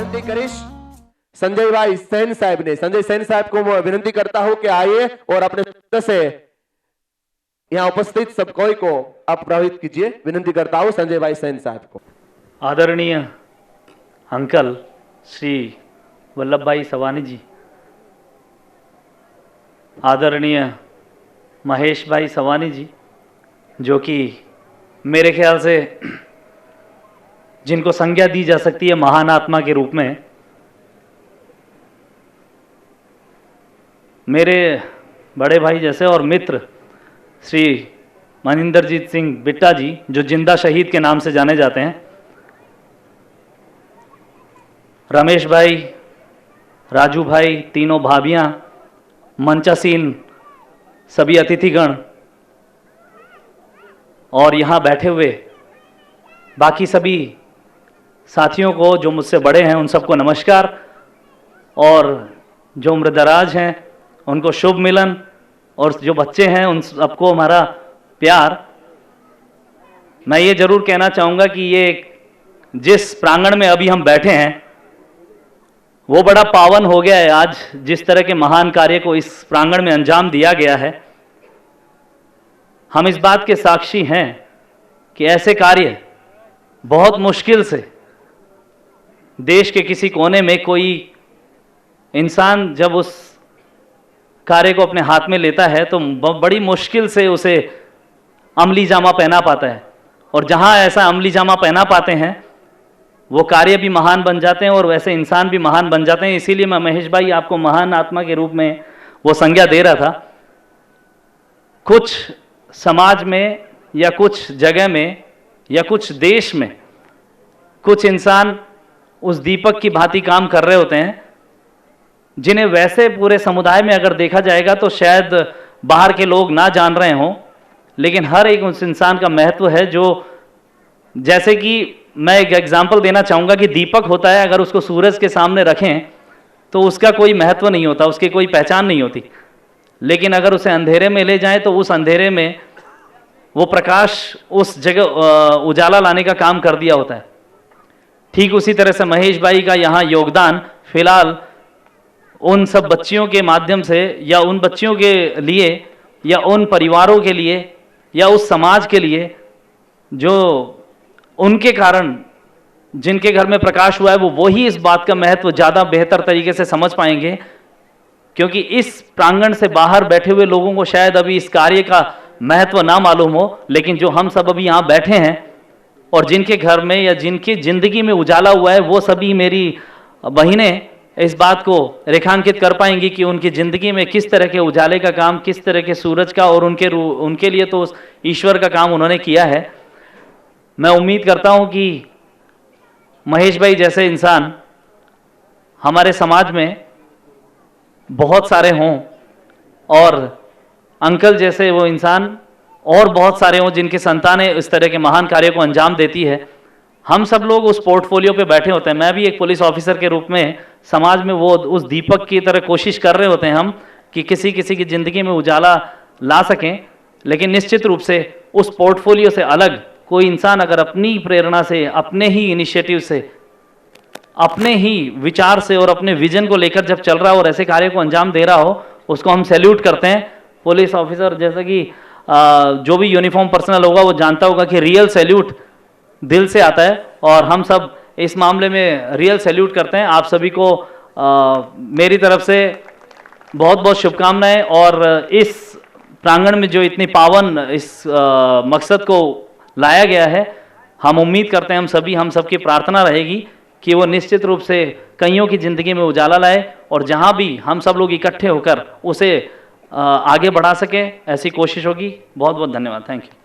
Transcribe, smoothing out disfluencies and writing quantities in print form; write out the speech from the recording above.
विनंती करीश संजय भाई सेन साहब ने। संजय सेन साहब को मैं विनंती करता हूं कि आइए और अपने शब्द से यहां उपस्थित सब कोई को आप प्रभावित कीजिए। विनंती करता हूं संजय भाई सेन साहब को। आदरणीय अंकल श्री वल्लभ भाई सवानी जी, आदरणीय महेश भाई सवानी जी, जो कि मेरे ख्याल से जिनको संज्ञा दी जा सकती है महान आत्मा के रूप में, मेरे बड़े भाई जैसे और मित्र श्री मनिंदरजीत सिंह बिट्टा जी, जो जिंदा शहीद के नाम से जाने जाते हैं, रमेश भाई, राजू भाई, तीनों भाभियां, मंचासीन सभी अतिथिगण और यहाँ बैठे हुए बाकी सभी साथियों को जो मुझसे बड़े हैं उन सबको नमस्कार, और जो उम्रदराज हैं उनको शुभ मिलन, और जो बच्चे हैं उन सबको हमारा प्यार। मैं ये जरूर कहना चाहूँगा कि ये जिस प्रांगण में अभी हम बैठे हैं वो बड़ा पावन हो गया है। आज जिस तरह के महान कार्य को इस प्रांगण में अंजाम दिया गया है, हम इस बात के साक्षी हैं कि ऐसे कार्य बहुत मुश्किल से देश के किसी कोने में कोई इंसान जब उस कार्य को अपने हाथ में लेता है तो बड़ी मुश्किल से उसे अमली जामा पहना पाता है, और जहां ऐसा अमली जामा पहना पाते हैं वो कार्य भी महान बन जाते हैं और वैसे इंसान भी महान बन जाते हैं। इसीलिए मैं महेश भाई आपको महान आत्मा के रूप में वो संज्ञा दे रहा था। कुछ समाज में या कुछ जगह में या कुछ देश में कुछ इंसान उस दीपक की भांति काम कर रहे होते हैं, जिन्हें वैसे पूरे समुदाय में अगर देखा जाएगा तो शायद बाहर के लोग ना जान रहे हों, लेकिन हर एक उस इंसान का महत्व है। जो जैसे कि मैं एक एग्जाम्पल देना चाहूँगा कि दीपक होता है, अगर उसको सूरज के सामने रखें तो उसका कोई महत्व नहीं होता, उसकी कोई पहचान नहीं होती, लेकिन अगर उसे अंधेरे में ले जाएं तो उस अंधेरे में वो प्रकाश उस जगह उजाला लाने का काम कर दिया होता है। ठीक उसी तरह से महेश भाई का यहाँ योगदान फिलहाल उन सब बच्चियों के माध्यम से, या उन बच्चियों के लिए, या उन परिवारों के लिए, या उस समाज के लिए जो उनके कारण जिनके घर में प्रकाश हुआ है, वो ही इस बात का महत्व ज़्यादा बेहतर तरीके से समझ पाएंगे। क्योंकि इस प्रांगण से बाहर बैठे हुए लोगों को शायद अभी इस कार्य का महत्व ना मालूम हो, लेकिन जो हम सब अभी यहाँ बैठे हैं और जिनके घर में या जिनकी जिंदगी में उजाला हुआ है, वो सभी मेरी बहनें इस बात को रेखांकित कर पाएंगी कि उनकी जिंदगी में किस तरह के उजाले का काम, किस तरह के सूरज का, और उनके लिए तो ईश्वर का काम उन्होंने किया है। मैं उम्मीद करता हूं कि महेश भाई जैसे इंसान हमारे समाज में बहुत सारे हों, और अंकल जैसे वो इंसान और बहुत सारे हों जिनकी संतानें इस तरह के महान कार्य को अंजाम देती है। हम सब लोग उस पोर्टफोलियो पे बैठे होते हैं। मैं भी एक पुलिस ऑफिसर के रूप में समाज में वो उस दीपक की तरह कोशिश कर रहे होते हैं हम कि किसी किसी की ज़िंदगी में उजाला ला सकें। लेकिन निश्चित रूप से उस पोर्टफोलियो से अलग कोई इंसान अगर अपनी प्रेरणा से, अपने ही इनिशिएटिव से, अपने ही विचार से और अपने विजन को लेकर जब चल रहा हो और ऐसे कार्य को अंजाम दे रहा हो, उसको हम सैल्यूट करते हैं। पुलिस ऑफिसर जैसे कि जो भी यूनिफॉर्म पर्सनल होगा वो जानता होगा कि रियल सैल्यूट दिल से आता है, और हम सब इस मामले में रियल सैल्यूट करते हैं। आप सभी को मेरी तरफ से बहुत बहुत शुभकामनाएं। और इस प्रांगण में जो इतनी पावन इस मकसद को लाया गया है, हम उम्मीद करते हैं, हम सबकी प्रार्थना रहेगी कि वो निश्चित रूप से कईयों की ज़िंदगी में उजाला लाए, और जहाँ भी हम सब लोग इकट्ठे होकर उसे आगे बढ़ा सकें, ऐसी कोशिश होगी। बहुत बहुत धन्यवाद। Thank you.